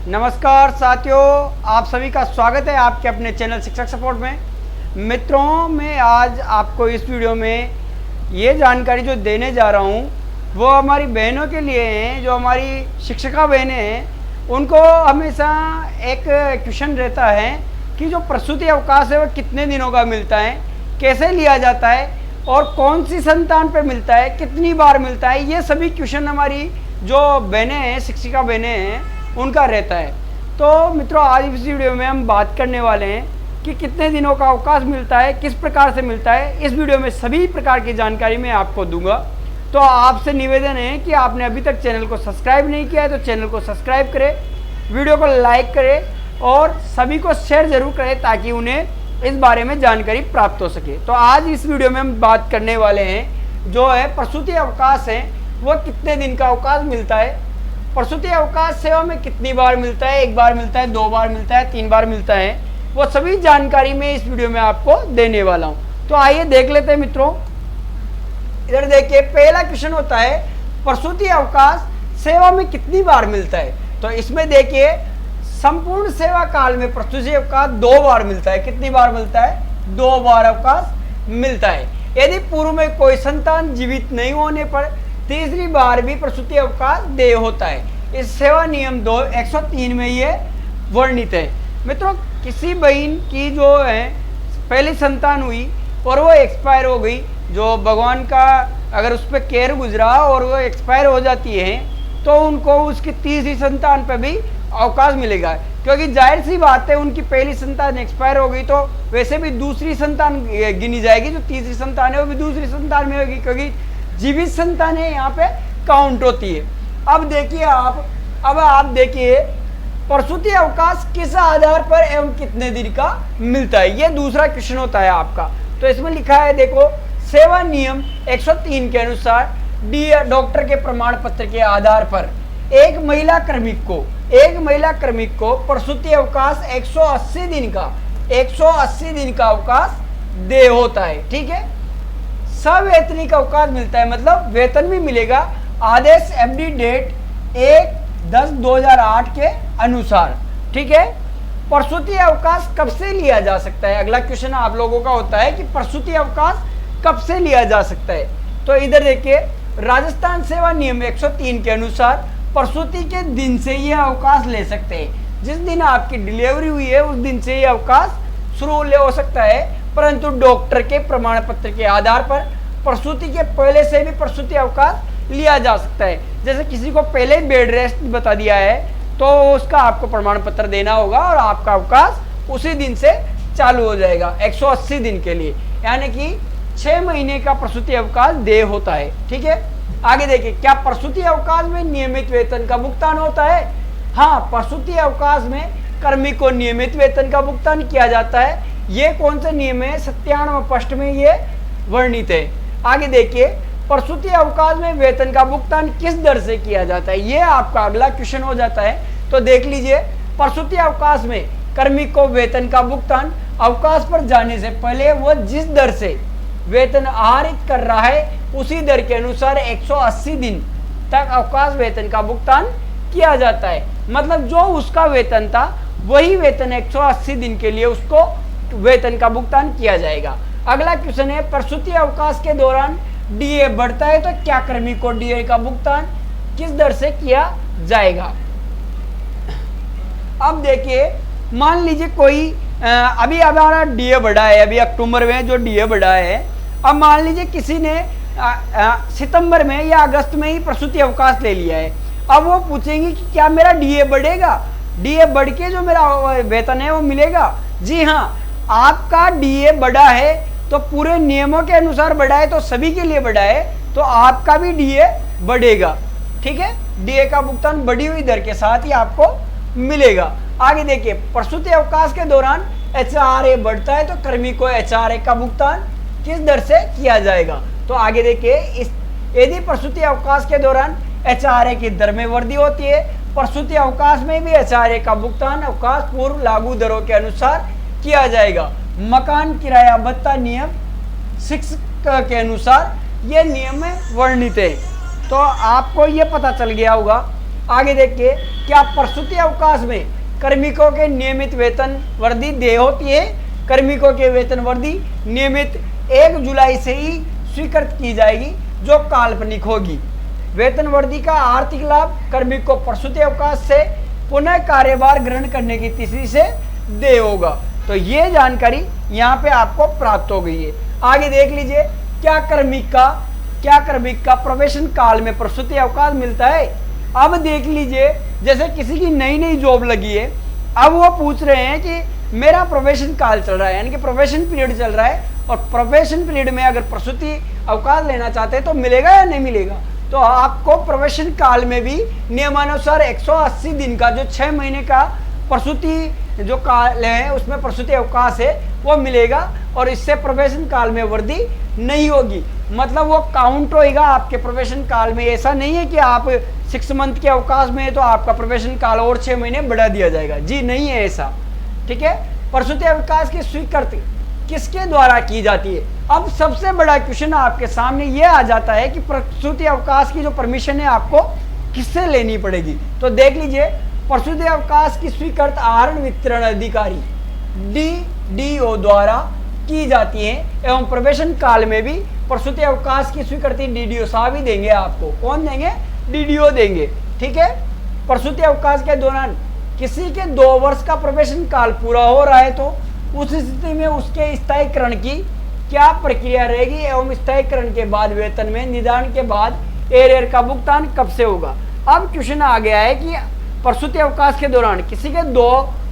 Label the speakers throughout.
Speaker 1: नमस्कार साथियों, आप सभी का स्वागत है आपके अपने चैनल शिक्षक सपोर्ट में। मित्रों, मैं आज आपको इस वीडियो में ये जानकारी जो देने जा रहा हूँ वो हमारी बहनों के लिए हैं। जो हमारी शिक्षिका बहनें हैं उनको हमेशा एक क्वेश्चन रहता है कि जो प्रसूति अवकाश है वो कितने दिनों का मिलता है, कैसे लिया जाता है और कौन सी संतान पे मिलता है, कितनी बार मिलता है। ये सभी क्वेश्चन हमारी जो बहनें हैं, शिक्षिका बहनें हैं, उनका रहता है। तो मित्रों, आज इस वीडियो में हम बात करने वाले हैं कि कितने दिनों का अवकाश मिलता है, किस प्रकार से मिलता है। इस वीडियो में सभी प्रकार की जानकारी मैं आपको दूंगा। तो आपसे निवेदन है कि आपने अभी तक चैनल को सब्सक्राइब नहीं किया है तो चैनल को सब्सक्राइब करें, वीडियो को लाइक करें और सभी को शेयर जरूर करें ताकि उन्हें इस बारे में जानकारी प्राप्त हो सके। तो आज इस वीडियो में हम बात करने वाले हैं जो है प्रसूति अवकाश है वो कितने दिन का अवकाश मिलता है, प्रसूति अवकाश सेवा में कितनी बार मिलता है, एक बार मिलता है, दो बार मिलता है, तीन बार मिलता है, वो सभी जानकारी मैं इस वीडियो में आपको देने वाला हूं। तो आइए देख लेते हैं मित्रों। इधर देखिए, पहला क्वेश्चन होता है प्रसूति अवकाश सेवा में कितनी बार मिलता है। तो इसमें देखिए, संपूर्ण सेवा काल में प्रसूति अवकाश 2 बार मिलता है। कितनी बार मिलता है? 2 बार अवकाश मिलता है। यदि पूर्व में कोई संतान जीवित नहीं होने पर तीसरी बार भी प्रसूति अवकाश देय होता है। इस सेवा नियम 103 में ये वर्णित है। मित्रों, किसी बहन की जो है पहली संतान हुई और वो एक्सपायर हो गई, जो भगवान का अगर उस पर केयर गुजरा और वो एक्सपायर हो जाती है तो उनको उसकी तीसरी संतान पर भी अवकाश मिलेगा। क्योंकि जाहिर सी बात है, उनकी पहली संतान एक्सपायर हो गई तो वैसे भी दूसरी संतान गिनी जाएगी। जो तीसरी संतान है वो भी दूसरी संतान में होगी क्योंकि जीवित संतानें यहाँ पे काउंट होती है। अब देखिए आप देखिए प्रसूति अवकाश किस आधार पर एवं कितने दिन का मिलता है, ये दूसरा क्वेश्चन होता है आपका। तो इसमें लिखा है, देखो, सेवा नियम 103 के अनुसार डॉक्टर के प्रमाण पत्र के आधार पर एक महिला कर्मिक को प्रसूति अवकाश 180 दिन का अवकाश दे होता है। ठीक है, सवेतनिक अवकाश मिलता है, मतलब वेतन भी मिलेगा। आदेश एफडी डेट 1/10/2008 के अनुसार। ठीक है, प्रसूति अवकाश कब से लिया जा सकता है? अगला क्वेश्चन आप लोगों का होता है कि प्रसूति अवकाश कब से लिया जा सकता है। तो इधर देखिए, राजस्थान सेवा नियम 103 के अनुसार प्रसूति के दिन से यह अवकाश ले सकते हैं। जिस दिन आपकी डिलीवरी हुई है उस दिन से यह अवकाश शुरू हो सकता है, परंतु डॉक्टर के प्रमाण पत्र के आधार पर प्रसूति के पहले से भी प्रसूति अवकाश लिया जा सकता है। जैसे किसी को पहले ही बेड रेस्ट बता दिया है तो उसका आपको प्रमाण पत्र देना होगा और आपका अवकाश उसी दिन से चालू हो जाएगा 180 दिन के लिए, यानी कि 6 महीने का प्रसूति अवकाश देय होता है। ठीक है, आगे देखिए, क्या प्रसूति अवकाश में नियमित वेतन का भुगतान होता है? हाँ, प्रसूति अवकाश में कर्मी को नियमित वेतन का भुगतान किया जाता है। ये कौन से नियम है? 97 पृष्ठ में ये वर्णित है। आगे देखिए, प्रसूति अवकाश में वेतन का भुगतान किस दर से किया जाता है? ये आपका अगला क्वेश्चन हो जाता है। तो देख लीजिए, प्रसूति अवकाश में कर्मी को वेतन का भुगतान अवकाश पर जाने से पहले वो जिस दर से वेतन आहरित कर रहा है उसी दर के अनुसार 180 दिन तक अवकाश वेतन का भुगतान किया जाता है। मतलब जो उसका वेतन था वही वेतन 180 दिन के लिए उसको वेतन का भुगतान किया जाएगा। अगला क्वेश्चन है, प्रसूति अवकाश के दौरान डीए बढ़ता है तो क्या कर्मी को डीए का भुगतान किस दर से किया जाएगा? अब देखिए, मान लीजिए कोई अभी हमारा डीए बढ़ा है, अभी अक्टूबर में जो डीए बढ़ा है, अब मान लीजिए किसी ने सितंबर में या अगस्त में ही प्रसूति अवकाश ले लिया है। अब वो पूछेंगे कि क्या मेरा डीए बढ़ेगा, डीए बढ़ के जो मेरा वेतन है वो मिलेगा? जी हाँ, आपका डीए बढ़ा है तो पूरे नियमों के अनुसार बढ़ा है, तो सभी के लिए बढ़ा है, तो आपका भी डीए बढ़ेगा। ठीक है, डीए का भुगतान बढ़ी हुई दर के साथ ही आपको मिलेगा। आगे देखिए, प्रसूति अवकाश के दौरान एचआरए बढ़ता है तो कर्मी को एचआरए का भुगतान किस दर से किया जाएगा? तो आगे देखिए, यदि प्रसूति अवकाश के दौरान एचआरए की दर में वृद्धि होती है, प्रसूति अवकाश में भी एचआरए का भुगतान अवकाश पूर्व लागू दरों के अनुसार किया जाएगा। मकान किराया भत्ता नियम 6 के अनुसार ये नियम में वर्णित है। तो आपको ये पता चल गया होगा आगे देखिए, क्या प्रसूति अवकाश में कार्मिकों के नियमित वेतन वृद्धि देय होती है? कार्मिकों के वेतन वृद्धि नियमित 1 जुलाई से ही स्वीकृत की जाएगी, जो काल्पनिक होगी। वेतन वृद्धि का आर्थिक लाभ कार्मिक को प्रसूति अवकाश से पुनः कार्यभार ग्रहण करने की तिथि से देय होगा। तो ये जानकारी यहाँ पे आपको प्राप्त हो गई है। आगे देख लीजिए, क्या कार्मिक का प्रोबेशन काल में प्रसूति अवकाश मिलता है? अब देख लीजिए, जैसे किसी की नई जॉब लगी है, अब वो पूछ रहे हैं कि मेरा प्रोबेशन काल चल रहा है, यानी कि प्रोबेशन पीरियड चल रहा है, और प्रोबेशन पीरियड में अगर प्रसूति अवकाश लेना चाहते हैं तो मिलेगा या नहीं मिलेगा? तो आपको प्रोबेशन काल में भी नियमानुसार 180 दिन का, जो 6 महीने का प्रसूति जो काल है उसमें प्रसूति अवकाश है वो मिलेगा, और इससे प्रोबेशन काल में वृद्धि नहीं होगी। मतलब वो काउंट होएगा आपके प्रोबेशन काल में। ऐसा नहीं है कि आप 6 मंथ के अवकाश में है तो आपका प्रोबेशन काल और 6 महीने बढ़ा दिया जाएगा, जी नहीं है ऐसा। ठीक है, प्रसूति अवकाश की स्वीकृति किसके द्वारा की जाती है? अब सबसे बड़ा क्वेश्चन आपके सामने ये आ जाता है कि प्रसूति अवकाश की जो परमिशन है आपको किससे लेनी पड़ेगी? तो देख लीजिए, प्रसूति अवकाश की स्वीकृत आहरण वितरण अधिकारी DDO द्वारा की जाती है, एवं प्रोबेशन काल में भी प्रसूति अवकाश की स्वीकृति DDO साहब ही देंगे आपको। कौन देंगे? DDO देंगे। ठीक है, प्रसूति अवकाश के दौरान किसी के 2 वर्ष का प्रोबेशन काल पूरा हो रहा है तो उस स्थिति में उसके स्थायीकरण की क्या प्रक्रिया रहेगी, एवं स्थायीकरण के बाद वेतन में निर्धारण के बाद एरियर का भुगतान कब से होगा? अब क्वेश्चन आ गया है कि प्रसूति अवकाश के दौरान किसी के 2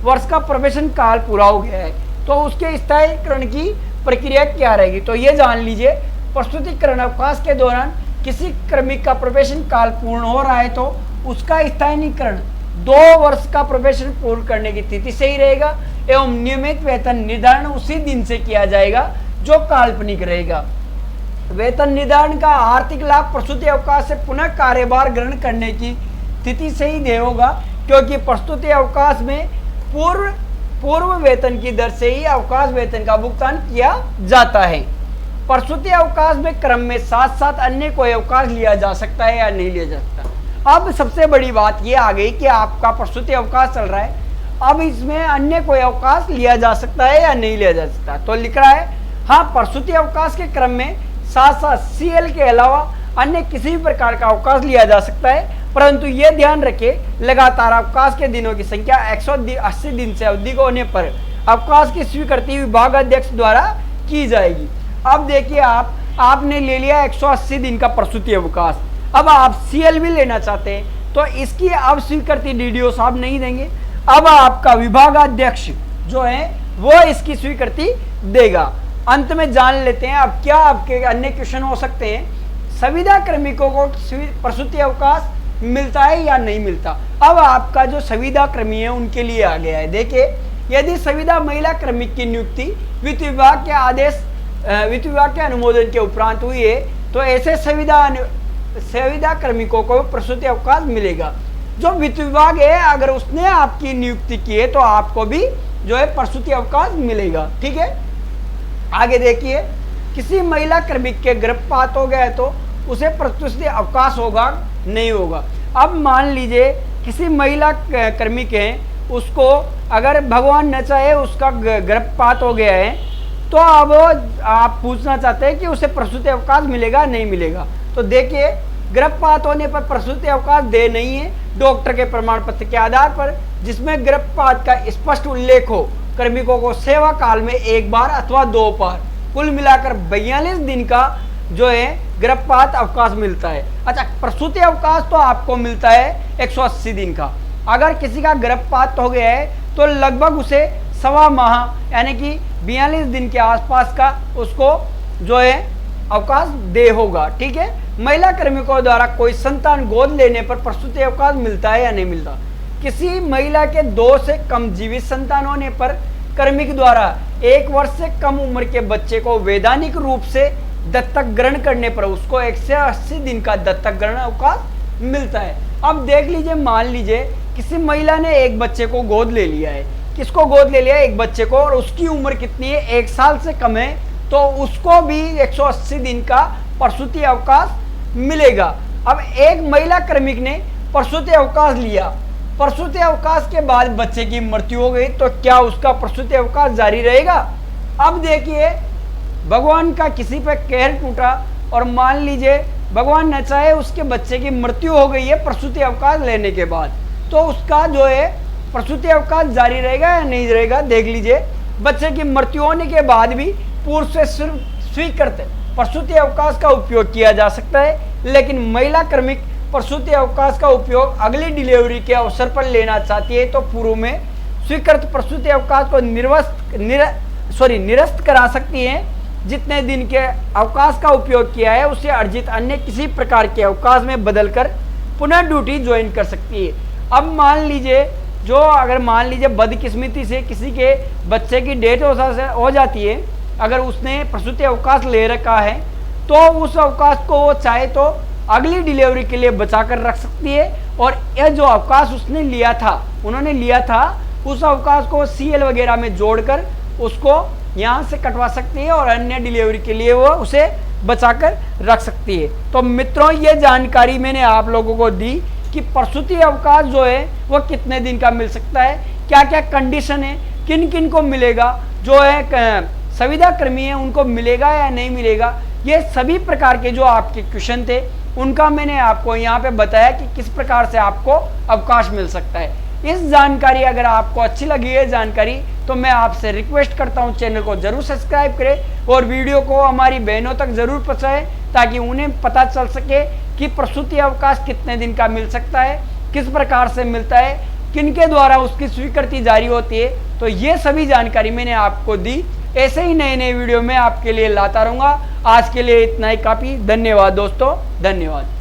Speaker 1: वर्ष का प्रोबेशन काल पूरा हो गया है तो उसके स्थायीकरण की प्रक्रिया क्या रहेगी? तो ये जान लीजिए, प्रसूतिकरण अवकाश के दौरान किसी कार्मिक का प्रोबेशन काल पूर्ण हो रहा है तो उसका स्थायीकरण 2 वर्ष का प्रोबेशन पूर्ण करने की तिथि से ही रहेगा, एवं नियमित वेतन निर्धारण उसी दिन से किया जाएगा जो काल्पनिक रहेगा। वेतन निर्धारण का आर्थिक लाभ प्रसूति अवकाश से पुनः कार्यभार ग्रहण करने की तिथि से ही देय होगा, क्योंकि प्रसूति अवकाश में पूर्व वेतन की दर से ही अवकाश वेतन का भुगतान किया जाता है। प्रसूति अवकाश में क्रम में साथ साथ अन्य कोई अवकाश लिया जा सकता है या नहीं लिया जा सकता? अब सबसे बड़ी बात यह आ गई कि आपका प्रसूति अवकाश चल रहा है, अब इसमें अन्य कोई अवकाश लिया जा सकता है या नहीं लिया जा सकता? तो लिख रहा है हाँ, प्रसूति अवकाश के क्रम में साथ साथ CL के अलावा अन्य किसी भी प्रकार का अवकाश लिया जा सकता है, परंतु यह ध्यान रखें आपकार अवकाश के दिनों की संख्या 180 दिन से अधिक होने पर अवकाश की स्वीकृति विभाग अध्यक्ष द्वारा की जाएगी। अब देखिए, आपने ले लिया 180 दिन का प्रसूति अवकाश, अब आप CL भी लेना चाहते हैं तो इसकी अब स्वीकृति DDO साहब नहीं देंगे, अब आपका विभागाध्यक्ष जो है वो इसकी स्वीकृति देगा। अंत में जान लेते हैं अब क्या आपके अन्य क्वेश्चन हो सकते हैं। संविदा कार्मिकों को प्रसूति अवकाश मिलता है या नहीं मिलता? अब आपका जो संविदा कर्मी है उनके लिए आ गया है। देखिए, यदि संविदा महिला कार्मिक की नियुक्ति वित्त विभाग के आदेश वित्त विभाग के अनुमोदन के उपरांत हुई है तो ऐसे संविदा कार्मिकों को प्रसूति अवकाश मिलेगा। जो वित्त विभाग है अगर उसने आपकी नियुक्ति की है तो आपको भी जो है प्रसूति अवकाश मिलेगा। ठीक है, आगे देखिए, किसी महिला कार्मिक के गर्भपात हो गया तो उसे प्रसूति अवकाश होगा नहीं होगा? अब मान लीजिए किसी महिला कार्मिक है, उसको अगर भगवान न चाहे उसका गर्भपात हो गया है तो अब आप पूछना चाहते हैं कि उसे प्रसूति अवकाश मिलेगा नहीं मिलेगा? तो देखिए, गर्भपात होने पर प्रसूति अवकाश दे नहीं है डॉक्टर के प्रमाण पत्र के आधार पर, जिसमें गर्भपात का स्पष्ट उल्लेख हो। कार्मिकों को सेवा काल में 1 बार अथवा 2 बार कुल मिलाकर 42 दिन का जो है गर्भपात अवकाश मिलता है। अच्छा, प्रसूति अवकाश तो आपको मिलता है 180 दिन का। अगर किसी का गर्भपात हो गया है तो लगभग उसे 1.25 माह यानी कि 42 दिन के आसपास का उसको जो है अवकाश दे होगा। ठीक है, महिला कार्मिकों द्वारा कोई संतान गोद लेने पर प्रसूति अवकाश मिलता है या नहीं मिलता? किसी महिला के 2 से कम जीवित संतान होने पर कार्मिक द्वारा 1 वर्ष से कम उम्र के बच्चे को वैधानिक रूप से दत्तक ग्रहण करने पर उसको 180 दिन का दत्तक ग्रहण अवकाश मिलता है। अब देख लीजिए, मान लीजिए किसी महिला ने एक बच्चे को गोद ले लिया है, किसको गोद ले लिया है? एक बच्चे को, और उसकी उम्र कितनी है? 1 साल से कम है, तो उसको भी 180 दिन का प्रसूति अवकाश मिलेगा। अब एक महिला कार्मिक ने प्रसूति अवकाश लिया, प्रसूति अवकाश के बाद बच्चे की मृत्यु हो गई, तो क्या उसका प्रसूति अवकाश जारी रहेगा? अब देखिए, भगवान का किसी पे कहर टूटा और मान लीजिए भगवान न चाहे उसके बच्चे की मृत्यु हो गई है प्रसूति अवकाश लेने के बाद, तो उसका जो है प्रसूति अवकाश जारी रहेगा या नहीं रहेगा? देख लीजिए, बच्चे की मृत्यु होने के बाद भी पूर्व से स्वीकृत प्रसूति अवकाश का उपयोग किया जा सकता है, लेकिन महिला कार्मिक प्रसूति अवकाश का उपयोग अगली डिलीवरी के अवसर पर लेना चाहती है तो पूर्व में स्वीकृत प्रसूति अवकाश को निरस्त करा सकती है। जितने दिन के अवकाश का उपयोग किया है उसे अर्जित अन्य किसी प्रकार के अवकाश में बदलकर पुनः ड्यूटी ज्वाइन कर सकती है। अब मान लीजिए अगर मान लीजिए बदकिस्मती से किसी के बच्चे की डेथ हो जाती है, अगर उसने प्रसूति अवकाश ले रखा है तो उस अवकाश को वो चाहे तो अगली डिलीवरी के लिए बचा कर रख सकती है, और यह जो अवकाश उन्होंने लिया था उस अवकाश को CL वगैरह में जोड़कर उसको यहाँ से कटवा सकती है और अन्य डिलीवरी के लिए वो उसे बचाकर रख सकती है। तो मित्रों, ये जानकारी मैंने आप लोगों को दी कि प्रसूति अवकाश जो है वो कितने दिन का मिल सकता है, क्या क्या कंडीशन है, किन किन को मिलेगा, जो है संविदा कर्मी है उनको मिलेगा या नहीं मिलेगा। ये सभी प्रकार के जो आपके क्वेश्चन थे उनका मैंने आपको यहाँ पे बताया कि किस प्रकार से आपको अवकाश मिल सकता है। इस जानकारी अगर आपको अच्छी लगी है जानकारी, तो मैं आपसे रिक्वेस्ट करता हूँ चैनल को जरूर सब्सक्राइब करें और वीडियो को हमारी बहनों तक जरूर पहुँचाएं ताकि उन्हें पता चल सके कि प्रसूति अवकाश कितने दिन का मिल सकता है, किस प्रकार से मिलता है, किनके द्वारा उसकी स्वीकृति जारी होती है। तो ये सभी जानकारी मैंने आपको दी। ऐसे ही नए नए वीडियो में आपके लिए लाता रहूँगा। आज के लिए इतना ही काफ़ी। धन्यवाद दोस्तों, धन्यवाद।